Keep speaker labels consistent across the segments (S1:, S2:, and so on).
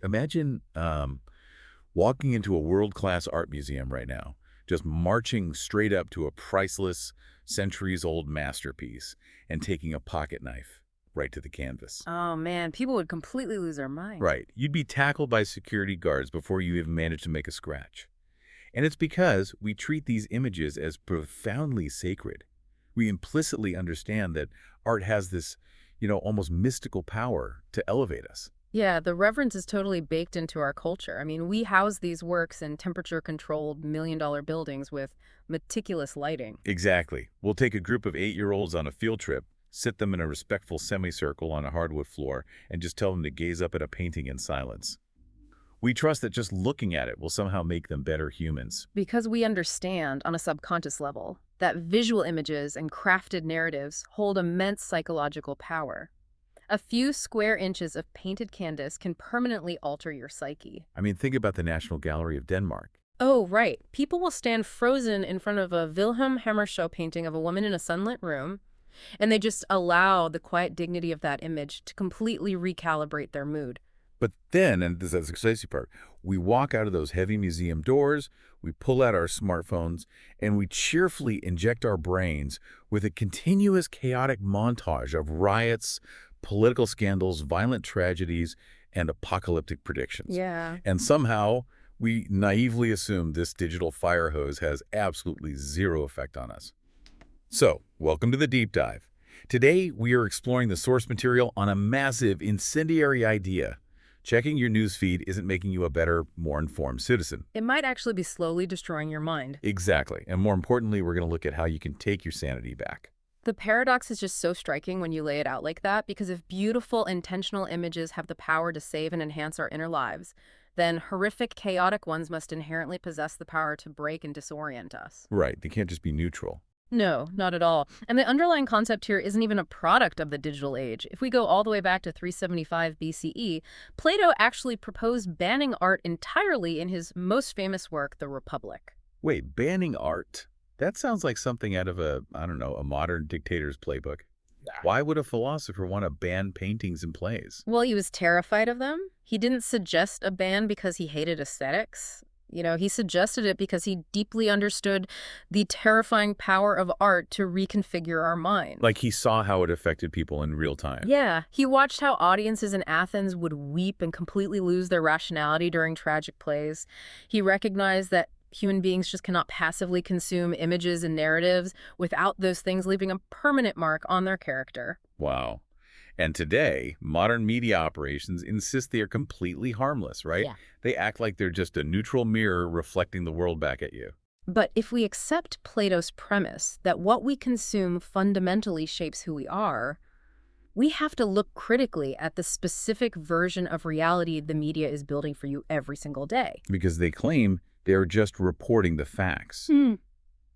S1: Imagine walking into a world-class art museum right now, just marching straight up to a priceless, centuries-old masterpiece and taking a pocket knife right to the canvas.
S2: Oh man, people would completely lose their mind.
S1: Right. You'd be tackled by security guards before you even manage to make a scratch. And it's because we treat these images as profoundly sacred. We implicitly understand that art has this, almost mystical power to elevate us.
S2: Yeah, the reverence is totally baked into our culture. I mean, we house these works in temperature-controlled million-dollar buildings with meticulous lighting.
S1: Exactly. We'll take a group of 8-year-olds on a field trip, sit them in a respectful semicircle on a hardwood floor, and just tell them to gaze up at a painting in silence. We trust that just looking at it will somehow make them better humans.
S2: Because we understand, on a subconscious level, that visual images and crafted narratives hold immense psychological power. A few square inches of painted canvas can permanently alter your psyche.
S1: I mean, think about the National Gallery of Denmark.
S2: Oh, right. People will stand frozen in front of a Wilhelm Hammershow painting of a woman in a sunlit room, and they just allow the quiet dignity of that image to completely recalibrate their mood.
S1: But then, and this is the crazy part, we walk out of those heavy museum doors, we pull out our smartphones, and we cheerfully inject our brains with a continuous chaotic montage of riots, political scandals, violent tragedies, and apocalyptic predictions.
S2: Yeah.
S1: And somehow, we naively assume this digital fire hose has absolutely zero effect on us. So, welcome to the deep dive. Today, we are exploring the source material on a massive incendiary idea. Checking your newsfeed isn't making you a better, more informed citizen.
S2: It might actually be slowly destroying your mind.
S1: Exactly. And more importantly, we're going to look at how you can take your sanity back.
S2: The paradox is just so striking when you lay it out like that, because if beautiful, intentional images have the power to save and enhance our inner lives, then horrific, chaotic ones must inherently possess the power to break and disorient us.
S1: Right. They can't just be neutral.
S2: No, not at all. And the underlying concept here isn't even a product of the digital age. If we go all the way back to 375 BCE, Plato actually proposed banning art entirely in his most famous work, The Republic.
S1: Wait, banning art? That sounds like something out of a modern dictator's playbook. Why would a philosopher want to ban paintings and plays?
S2: Well, he was terrified of them. He didn't suggest a ban because he hated aesthetics. He suggested it because he deeply understood the terrifying power of art to reconfigure our mind.
S1: Like he saw how it affected people in real time.
S2: Yeah, he watched how audiences in Athens would weep and completely lose their rationality during tragic plays. He recognized that human beings just cannot passively consume images and narratives without those things leaving a permanent mark on their character.
S1: Wow. And today, modern media operations insist they are completely harmless, right?
S2: Yeah.
S1: They act like they're just a neutral mirror reflecting the world back at you.
S2: But if we accept Plato's premise that what we consume fundamentally shapes who we are, we have to look critically at the specific version of reality the media is building for you every single day.
S1: Because they claim they're just reporting the facts.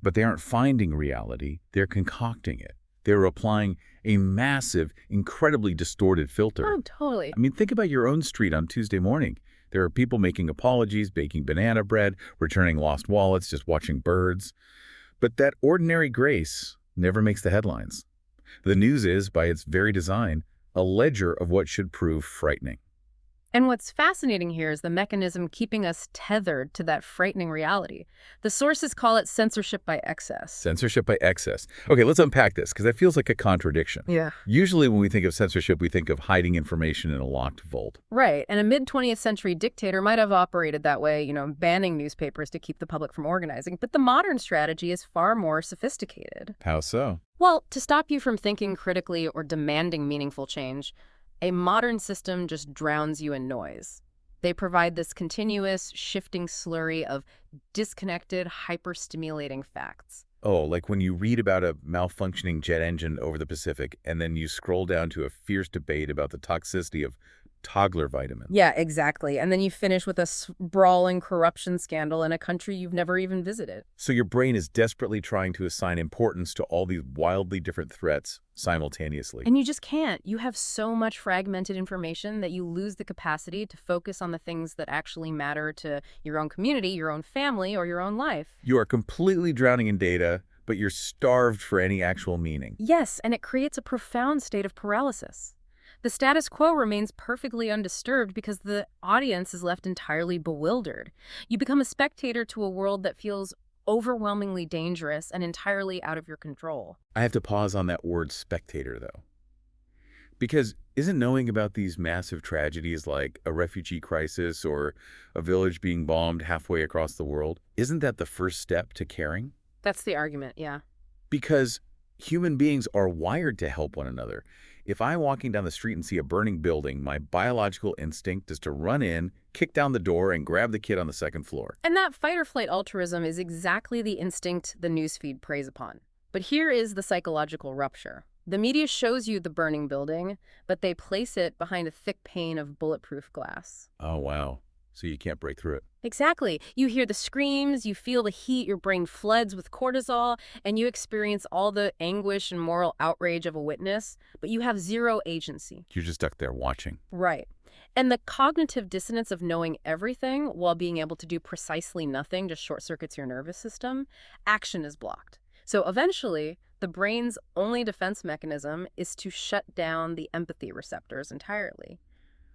S1: But they aren't finding reality, they're concocting it. They're applying a massive, incredibly distorted filter.
S2: Oh, totally.
S1: I mean, think about your own street on Tuesday morning. There are people making apologies, baking banana bread, returning lost wallets, just watching birds. But that ordinary grace never makes the headlines. The news is, by its very design, a ledger of what should prove frightening.
S2: And what's fascinating here is the mechanism keeping us tethered to that frightening reality. The sources call it censorship by excess.
S1: Censorship by excess. Okay, let's unpack this, because that feels like a contradiction.
S2: Yeah.
S1: Usually when we think of censorship, we think of hiding information in a locked vault.
S2: Right. And a mid-20th century dictator might have operated that way, banning newspapers to keep the public from organizing. But the modern strategy is far more sophisticated.
S1: How so?
S2: Well, to stop you from thinking critically or demanding meaningful change, a modern system just drowns you in noise. They provide this continuous, shifting slurry of disconnected, hyper-stimulating facts.
S1: Oh, like when you read about a malfunctioning jet engine over the Pacific, and then you scroll down to a fierce debate about the toxicity of toddler vitamin.
S2: Yeah, exactly. And then you finish with a sprawling corruption scandal in a country you've never even visited.
S1: So your brain is desperately trying to assign importance to all these wildly different threats simultaneously.
S2: And you just can't. You have so much fragmented information that you lose the capacity to focus on the things that actually matter to your own community, your own family, or your own life.
S1: You are completely drowning in data, but you're starved for any actual meaning.
S2: Yes, and it creates a profound state of paralysis. The status quo remains perfectly undisturbed because the audience is left entirely bewildered. You become a spectator to a world that feels overwhelmingly dangerous and entirely out of your control.
S1: I have to pause on that word spectator, though. Because isn't knowing about these massive tragedies like a refugee crisis or a village being bombed halfway across the world, isn't that the first step to caring?
S2: That's the argument, yeah.
S1: Because human beings are wired to help one another. If I'm walking down the street and see a burning building, my biological instinct is to run in, kick down the door, and grab the kid on the second floor.
S2: And that fight or flight altruism is exactly the instinct the newsfeed preys upon. But here is the psychological rupture. The media shows you the burning building, but they place it behind a thick pane of bulletproof glass.
S1: Oh, wow. So you can't break through it.
S2: Exactly. You hear the screams, you feel the heat, your brain floods with cortisol, and you experience all the anguish and moral outrage of a witness, but you have zero agency.
S1: You're just stuck there watching.
S2: Right. And the cognitive dissonance of knowing everything while being able to do precisely nothing just short-circuits your nervous system. Action is blocked. So eventually, the brain's only defense mechanism is to shut down the empathy receptors entirely.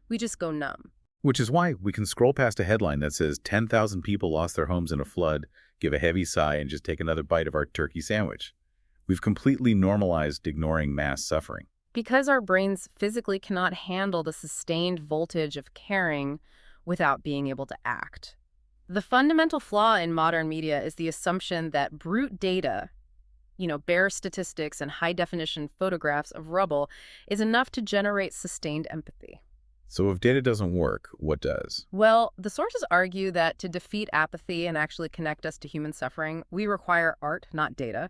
S2: We just go numb.
S1: Which is why we can scroll past a headline that says 10,000 people lost their homes in a flood, give a heavy sigh, and just take another bite of our turkey sandwich. We've completely normalized ignoring mass suffering.
S2: Because our brains physically cannot handle the sustained voltage of caring without being able to act. The fundamental flaw in modern media is the assumption that brute data, bare statistics and high-definition photographs of rubble, is enough to generate sustained empathy.
S1: So if data doesn't work, what does?
S2: Well, the sources argue that to defeat apathy and actually connect us to human suffering, we require art, not data.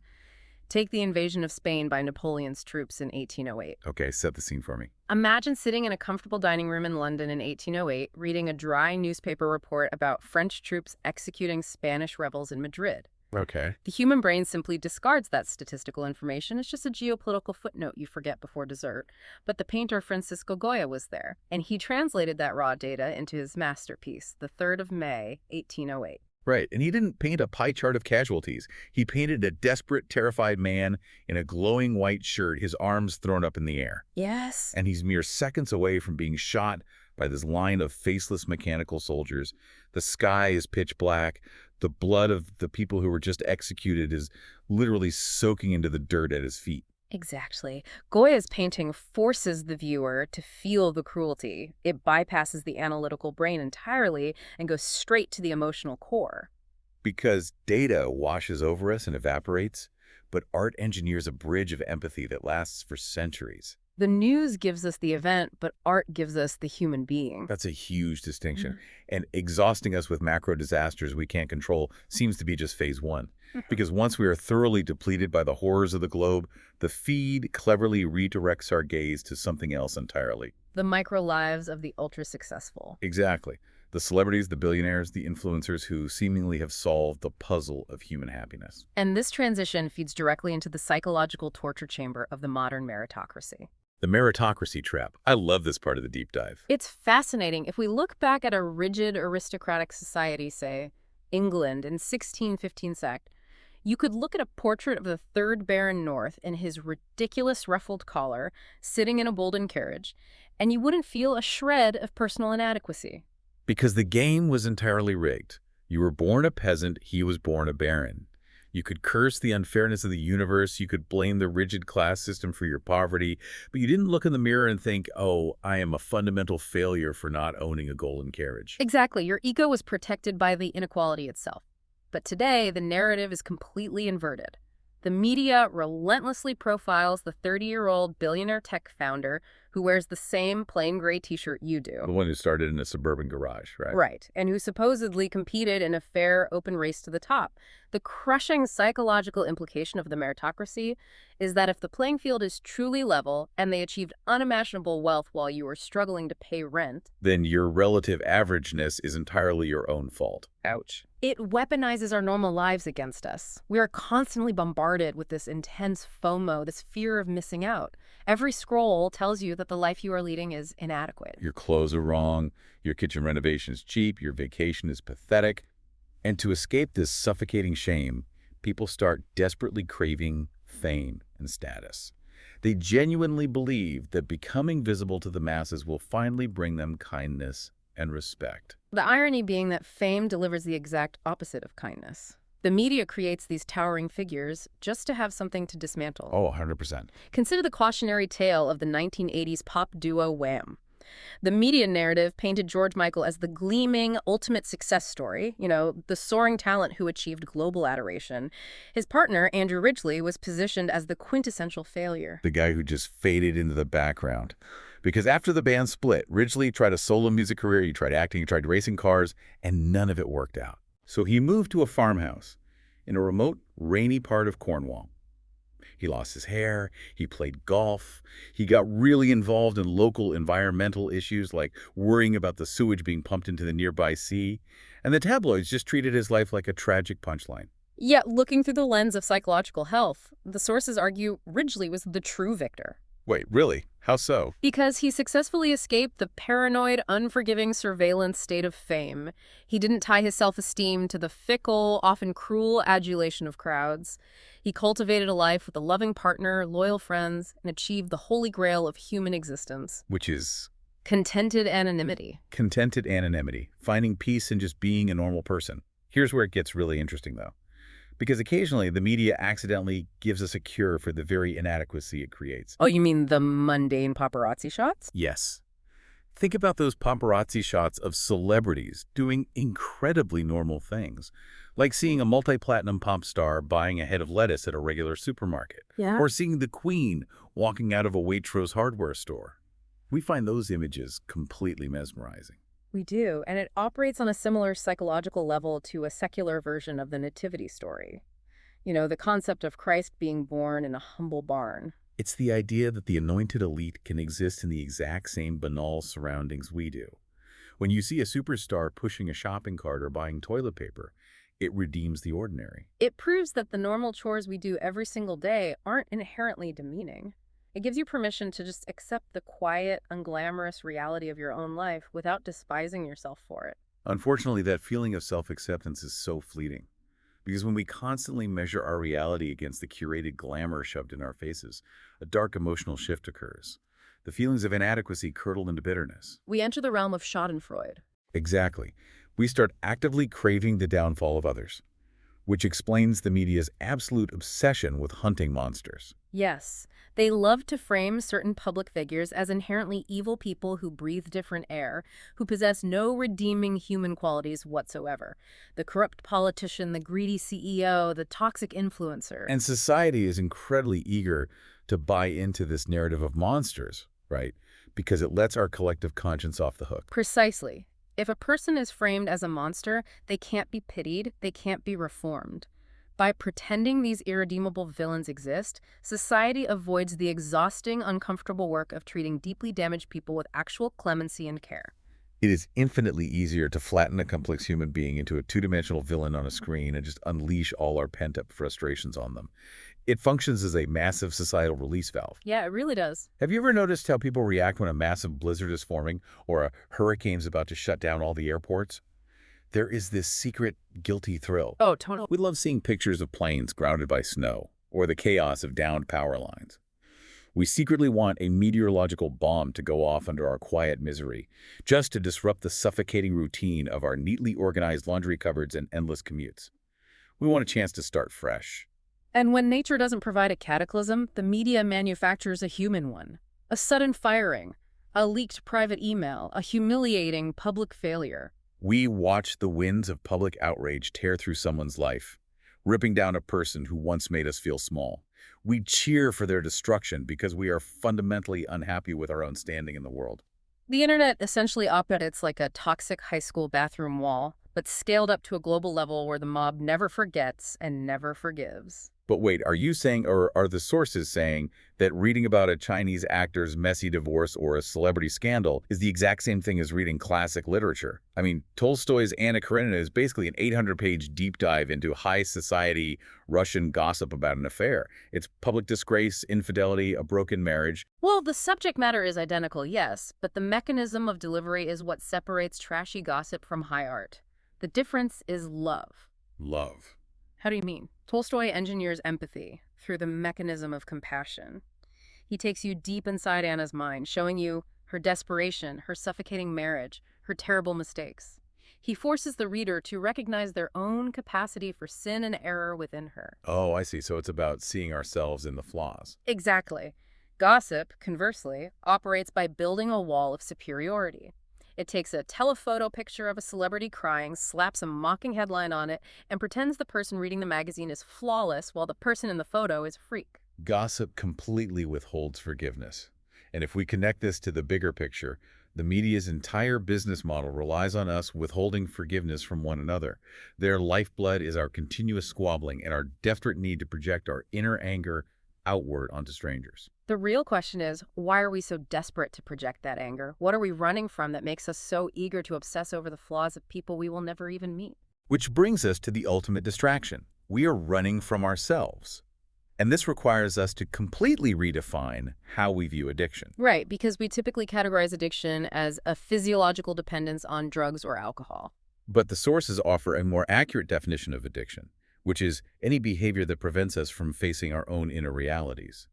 S2: Take the invasion of Spain by Napoleon's troops in 1808.
S1: Okay, set the scene for me.
S2: Imagine sitting in a comfortable dining room in London in 1808, reading a dry newspaper report about French troops executing Spanish rebels in Madrid.
S1: Okay.
S2: The human brain simply discards that statistical information. It's just a geopolitical footnote you forget before dessert. But the painter Francisco Goya was there, and he translated that raw data into his masterpiece, the 3rd of May, 1808.
S1: Right, and he didn't paint a pie chart of casualties. He painted a desperate, terrified man in a glowing white shirt, his arms thrown up in the air.
S2: Yes.
S1: And he's mere seconds away from being shot by this line of faceless mechanical soldiers. The sky is pitch black. The blood of the people who were just executed is literally soaking into the dirt at his feet.
S2: Exactly. Goya's painting forces the viewer to feel the cruelty. It bypasses the analytical brain entirely and goes straight to the emotional core.
S1: Because data washes over us and evaporates, but art engineers a bridge of empathy that lasts for centuries.
S2: The news gives us the event, but art gives us the human being.
S1: That's a huge distinction. And exhausting us with macro disasters we can't control seems to be just phase one. Because once we are thoroughly depleted by the horrors of the globe, the feed cleverly redirects our gaze to something else entirely.
S2: The micro lives of the ultra-successful.
S1: Exactly. The celebrities, the billionaires, the influencers who seemingly have solved the puzzle of human happiness.
S2: And this transition feeds directly into the psychological torture chamber of the modern meritocracy.
S1: The meritocracy trap. I love this part of the deep dive.
S2: It's fascinating. If we look back at a rigid aristocratic society, say, England in 1615 sect, you could look at a portrait of the 3rd Baron North in his ridiculous ruffled collar, sitting in a Bolden carriage, and you wouldn't feel a shred of personal inadequacy.
S1: Because the game was entirely rigged. You were born a peasant, he was born a baron. You could curse the unfairness of the universe, you could blame the rigid class system for your poverty, but you didn't look in the mirror and think, oh, I am a fundamental failure for not owning a golden carriage.
S2: Exactly. Your ego was protected by the inequality itself. But today, the narrative is completely inverted. The media relentlessly profiles the 30-year-old billionaire tech founder who wears the same plain gray t-shirt you do.
S1: The one who started in a suburban garage, right?
S2: Right, and who supposedly competed in a fair, open race to the top. The crushing psychological implication of the meritocracy is that if the playing field is truly level and they achieved unimaginable wealth while you were struggling to pay rent,
S1: then your relative averageness is entirely your own fault.
S2: Ouch. It weaponizes our normal lives against us. We are constantly bombarded with this intense FOMO, this fear of missing out. Every scroll tells you that the life you are leading is inadequate.
S1: Your clothes are wrong, your kitchen renovation is cheap, your vacation is pathetic. And to escape this suffocating shame, people start desperately craving fame and status. They genuinely believe that becoming visible to the masses will finally bring them kindness and respect.
S2: The irony being that fame delivers the exact opposite of kindness. The media creates these towering figures just to have something to dismantle.
S1: Oh, 100%.
S2: Consider the cautionary tale of the 1980s pop duo Wham! The media narrative painted George Michael as the gleaming, ultimate success story, the soaring talent who achieved global adoration. His partner, Andrew Ridgeley, was positioned as the quintessential failure.
S1: The guy who just faded into the background. Because after the band split, Ridgeley tried a solo music career, he tried acting, he tried racing cars, and none of it worked out. So he moved to a farmhouse in a remote, rainy part of Cornwall. He lost his hair, he played golf, he got really involved in local environmental issues like worrying about the sewage being pumped into the nearby sea, and the tabloids just treated his life like a tragic punchline.
S2: Yet, looking through the lens of psychological health, the sources argue Ridgeley was the true victor.
S1: Wait, really? How so?
S2: Because he successfully escaped the paranoid, unforgiving surveillance state of fame. He didn't tie his self-esteem to the fickle, often cruel adulation of crowds. He cultivated a life with a loving partner, loyal friends, and achieved the holy grail of human existence.
S1: Which is
S2: Contented anonymity.
S1: contented anonymity, finding peace in just being a normal person. Here's where it gets really interesting, though. Because occasionally the media accidentally gives us a cure for the very inadequacy it creates.
S2: Oh, you mean the mundane paparazzi shots?
S1: Yes. Think about those paparazzi shots of celebrities doing incredibly normal things, like seeing a multi-platinum pop star buying a head of lettuce at a regular supermarket,
S2: Yeah.
S1: or seeing the Queen walking out of a Waitrose hardware store. We find those images completely mesmerizing.
S2: We do, and it operates on a similar psychological level to a secular version of the nativity story. The concept of Christ being born in a humble barn.
S1: It's the idea that the anointed elite can exist in the exact same banal surroundings we do. When you see a superstar pushing a shopping cart or buying toilet paper, it redeems the ordinary.
S2: It proves that the normal chores we do every single day aren't inherently demeaning. It gives you permission to just accept the quiet, unglamorous reality of your own life without despising yourself for it.
S1: Unfortunately, that feeling of self-acceptance is so fleeting. Because when we constantly measure our reality against the curated glamour shoved in our faces, a dark emotional shift occurs. The feelings of inadequacy curdle into bitterness.
S2: We enter the realm of schadenfreude.
S1: Exactly. We start actively craving the downfall of others, which explains the media's absolute obsession with hunting monsters.
S2: Yes, they love to frame certain public figures as inherently evil people who breathe different air, who possess no redeeming human qualities whatsoever. The corrupt politician, the greedy CEO, the toxic influencer.
S1: And society is incredibly eager to buy into this narrative of monsters, right? Because it lets our collective conscience off the hook.
S2: Precisely. If a person is framed as a monster, they can't be pitied, they can't be reformed. By pretending these irredeemable villains exist, society avoids the exhausting, uncomfortable work of treating deeply damaged people with actual clemency and care.
S1: It is infinitely easier to flatten a complex human being into a two-dimensional villain on a screen and just unleash all our pent-up frustrations on them. It functions as a massive societal release valve.
S2: Yeah, it really does.
S1: Have you ever noticed how people react when a massive blizzard is forming or a hurricane's about to shut down all the airports? There is this secret, guilty thrill.
S2: Oh, totally.
S1: We love seeing pictures of planes grounded by snow or the chaos of downed power lines. We secretly want a meteorological bomb to go off under our quiet misery, just to disrupt the suffocating routine of our neatly organized laundry cupboards and endless commutes. We want a chance to start fresh.
S2: And when nature doesn't provide a cataclysm, the media manufactures a human one. A sudden firing, a leaked private email, a humiliating public failure.
S1: We watch the winds of public outrage tear through someone's life, ripping down a person who once made us feel small. We cheer for their destruction because we are fundamentally unhappy with our own standing in the world.
S2: The internet essentially operates like a toxic high school bathroom wall, but scaled up to a global level where the mob never forgets and never forgives.
S1: But wait, are you saying, or are the sources saying, that reading about a Chinese actor's messy divorce or a celebrity scandal is the exact same thing as reading classic literature? I mean, Tolstoy's Anna Karenina is basically an 800-page deep dive into high society Russian gossip about an affair. It's public disgrace, infidelity, a broken marriage.
S2: Well, the subject matter is identical, yes, but the mechanism of delivery is what separates trashy gossip from high art. The difference is love.
S1: Love.
S2: How do you mean? Tolstoy engineers empathy through the mechanism of compassion. He takes you deep inside Anna's mind, showing you her desperation, her suffocating marriage, her terrible mistakes. He forces the reader to recognize their own capacity for sin and error within her.
S1: Oh, I see. So it's about seeing ourselves in the flaws.
S2: Exactly. Gossip, conversely, operates by building a wall of superiority. It takes a telephoto picture of a celebrity crying, slaps a mocking headline on it, and pretends the person reading the magazine is flawless while the person in the photo is a freak.
S1: Gossip completely withholds forgiveness. And if we connect this to the bigger picture, the media's entire business model relies on us withholding forgiveness from one another. Their lifeblood is our continuous squabbling and our desperate need to project our inner anger outward onto strangers.
S2: The real question is, why are we so desperate to project that anger? What are we running from that makes us so eager to obsess over the flaws of people we will never even meet?
S1: Which brings us to the ultimate distraction. We are running from ourselves. And this requires us to completely redefine how we view addiction.
S2: Right, because we typically categorize addiction as a physiological dependence on drugs or alcohol.
S1: But the sources offer a more accurate definition of addiction, which is any behavior that prevents us from facing our own inner realities.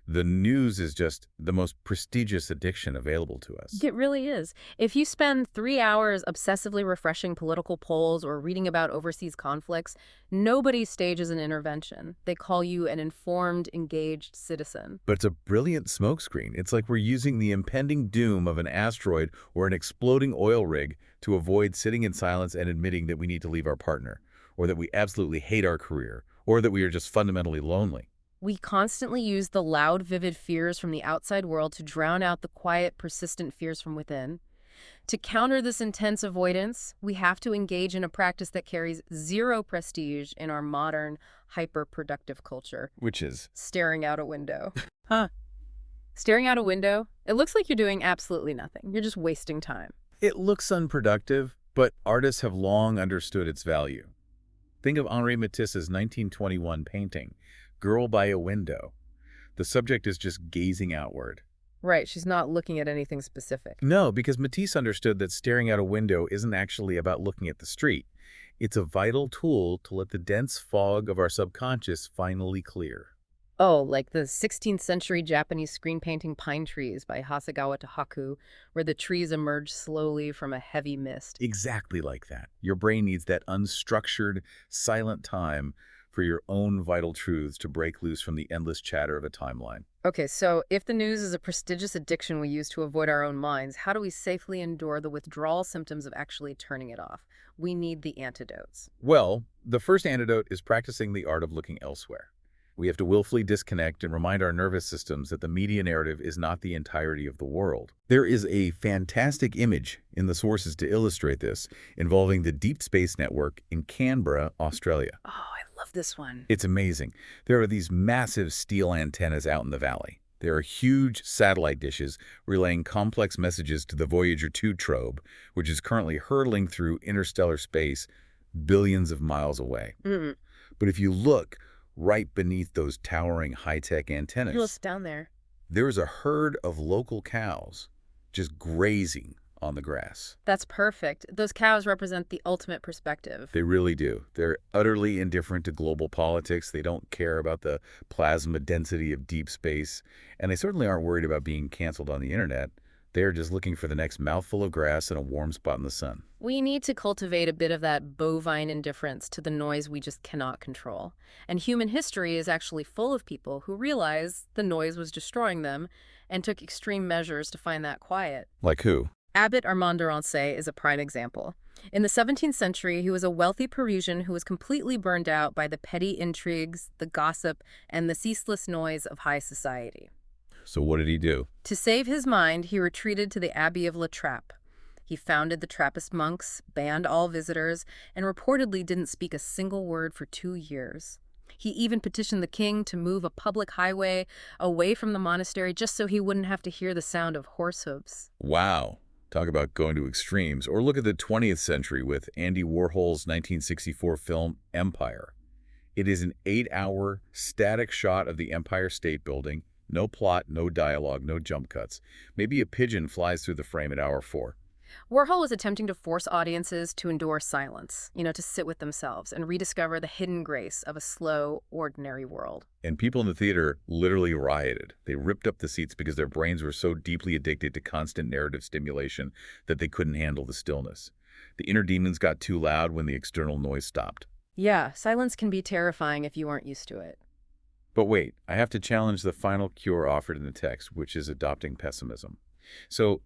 S1: The news is just the most prestigious addiction available to us.
S2: It really is. If you spend 3 hours obsessively refreshing political polls or reading about overseas conflicts, nobody stages an intervention. They call you an informed, engaged citizen.
S1: But it's a brilliant smokescreen. It's like we're using the impending doom of an asteroid or an exploding oil rig to avoid sitting in silence and admitting that we need to leave our partner, or that we absolutely hate our career, or that we are just fundamentally lonely.
S2: We constantly use the loud, vivid fears from the outside world to drown out the quiet, persistent fears from within. To counter this intense avoidance, we have to engage in a practice that carries zero prestige in our modern, hyper-productive culture.
S1: Which is?
S2: Staring out a window. Huh. Staring out a window? It looks like you're doing absolutely nothing. You're just wasting time.
S1: It looks unproductive, but artists have long understood its value. Think of Henri Matisse's 1921 painting, Girl by a Window. The subject is just gazing outward.
S2: Right, she's not looking at anything specific.
S1: No, because Matisse understood that staring out a window isn't actually about looking at the street. It's a vital tool to let the dense fog of our subconscious finally clear.
S2: Oh, like the 16th century Japanese screen painting Pine Trees by Hasegawa Tohaku, where the trees emerge slowly from a heavy mist.
S1: Exactly like that. Your brain needs that unstructured, silent time for your own vital truths to break loose from the endless chatter of a timeline.
S2: Okay, so if the news is a prestigious addiction we use to avoid our own minds, how do we safely endure the withdrawal symptoms of actually turning it off? We need the antidotes.
S1: Well, the first antidote is practicing the art of looking elsewhere. We have to willfully disconnect and remind our nervous systems that the media narrative is not the entirety of the world. There is a fantastic image in the sources to illustrate this, involving the Deep Space Network in Canberra, Australia.
S2: Oh, I love this one.
S1: It's amazing. There are these massive steel antennas out in the valley. There are huge satellite dishes relaying complex messages to the Voyager 2 probe, which is currently hurtling through interstellar space billions of miles away. But if you look right beneath those towering high-tech antennas,
S2: He looks down there.
S1: there is a herd of local cows just grazing on the grass.
S2: That's perfect. Those cows represent the ultimate perspective.
S1: They really do. They're utterly indifferent to global politics. They don't care about the plasma density of deep space, and they certainly aren't worried about being canceled on the internet. They are just looking for the next mouthful of grass and a warm spot in the sun.
S2: We need to cultivate a bit of that bovine indifference to the noise we just cannot control. And human history is actually full of people who realized the noise was destroying them and took extreme measures to find that quiet.
S1: Like who?
S2: Abbot Armand de Rancé is a prime example. In the 17th century, he was a wealthy Parisian who was completely burned out by the petty intrigues, the gossip, and the ceaseless noise of high society.
S1: So what did he do?
S2: To save his mind, he retreated to the Abbey of La Trappe. He founded the Trappist monks, banned all visitors, and reportedly didn't speak a single word for 2 years. He even petitioned the king to move a public highway away from the monastery just so he wouldn't have to hear the sound of horse hooves.
S1: Wow. Talk about going to extremes. Or look at the 20th century with Andy Warhol's 1964 film Empire. It is an 8-hour static shot of the Empire State Building. No plot, no dialogue, no jump cuts. Maybe a pigeon flies through the frame at hour 4.
S2: Warhol was attempting to force audiences to endure silence, to sit with themselves and rediscover the hidden grace of a slow, ordinary world.
S1: And people in the theater literally rioted. They ripped up the seats because their brains were so deeply addicted to constant narrative stimulation that they couldn't handle the stillness. The inner demons got too loud when the external noise stopped.
S2: Yeah, silence can be terrifying if you aren't used to it.
S1: But wait, I have to challenge the final cure offered in the text, which is adopting pessimism. So,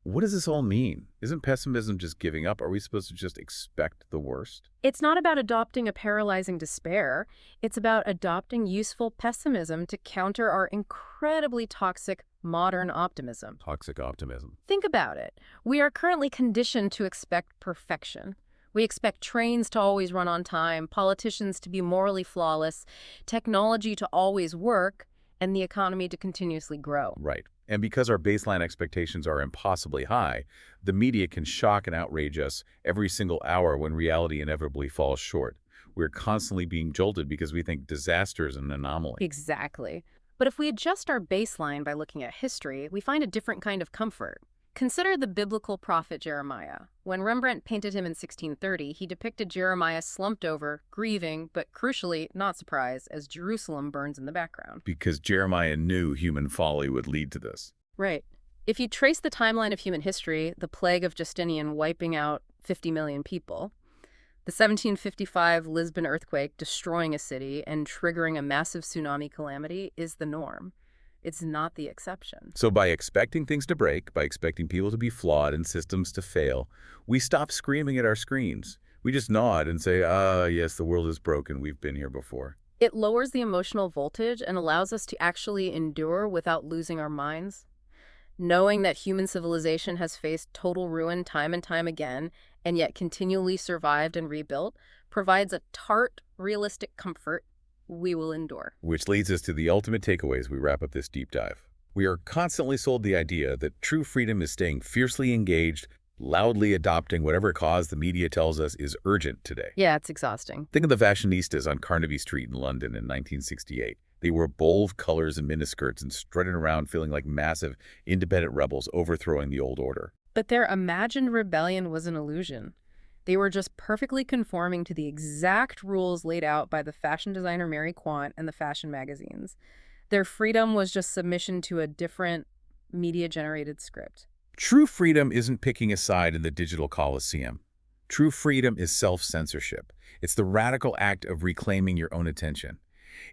S1: what does this all mean? Isn't pessimism just giving up? Are we supposed to just expect the worst?
S2: It's not about adopting a paralyzing despair. It's about adopting useful pessimism to counter our incredibly toxic modern optimism.
S1: Toxic optimism.
S2: Think about it. We are currently conditioned to expect perfection. We expect trains to always run on time, politicians to be morally flawless, technology to always work, and the economy to continuously grow.
S1: Right. And because our baseline expectations are impossibly high, the media can shock and outrage us every single hour when reality inevitably falls short. We're constantly being jolted because we think disaster is an anomaly.
S2: Exactly. But if we adjust our baseline by looking at history, we find a different kind of comfort. Consider the biblical prophet Jeremiah. When Rembrandt painted him in 1630, he depicted Jeremiah slumped over, grieving, but crucially, not surprised, as Jerusalem burns in the background.
S1: Because Jeremiah knew human folly would lead to this.
S2: Right. If you trace the timeline of human history, the plague of Justinian wiping out 50 million people, the 1755 Lisbon earthquake destroying a city and triggering a massive tsunami calamity is the norm. It's not the exception.
S1: So by expecting things to break, by expecting people to be flawed and systems to fail, we stop screaming at our screens. We just nod and say, yes, the world is broken. We've been here before.
S2: It lowers the emotional voltage and allows us to actually endure without losing our minds. Knowing that human civilization has faced total ruin time and time again, and yet continually survived and rebuilt, provides a tart, realistic comfort we will endure.
S1: Which leads us to the ultimate takeaway as we wrap up this deep dive. We are constantly sold the idea that true freedom is staying fiercely engaged, loudly adopting whatever cause the media tells us is urgent today.
S2: Yeah, it's exhausting.
S1: Think of the fashionistas on Carnaby Street in London in 1968. They wore bold colors and miniskirts and strutted around feeling like massive, independent rebels overthrowing the old order.
S2: But their imagined rebellion was an illusion. They were just perfectly conforming to the exact rules laid out by the fashion designer Mary Quant and the fashion magazines. Their freedom was just submission to a different media-generated script.
S1: True freedom isn't picking a side in the digital coliseum. True freedom is self-censorship. It's the radical act of reclaiming your own attention.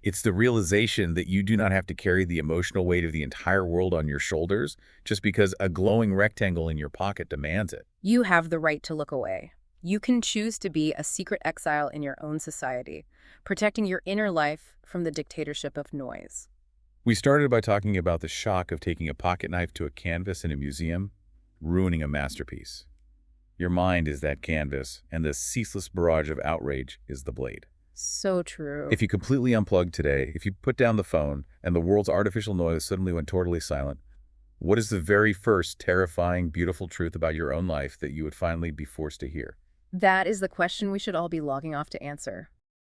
S1: It's the realization that you do not have to carry the emotional weight of the entire world on your shoulders just because a glowing rectangle in your pocket demands it.
S2: You have the right to look away. You can choose to be a secret exile in your own society, protecting your inner life from the dictatorship of noise.
S1: We started by talking about the shock of taking a pocket knife to a canvas in a museum, ruining a masterpiece. Your mind is that canvas, and the ceaseless barrage of outrage is the blade.
S2: So true.
S1: If you completely unplug today, if you put down the phone and the world's artificial noise suddenly went totally silent, what is the very first terrifying, beautiful truth about your own life that you would finally be forced to hear?
S2: That is the question we should all be logging off to answer.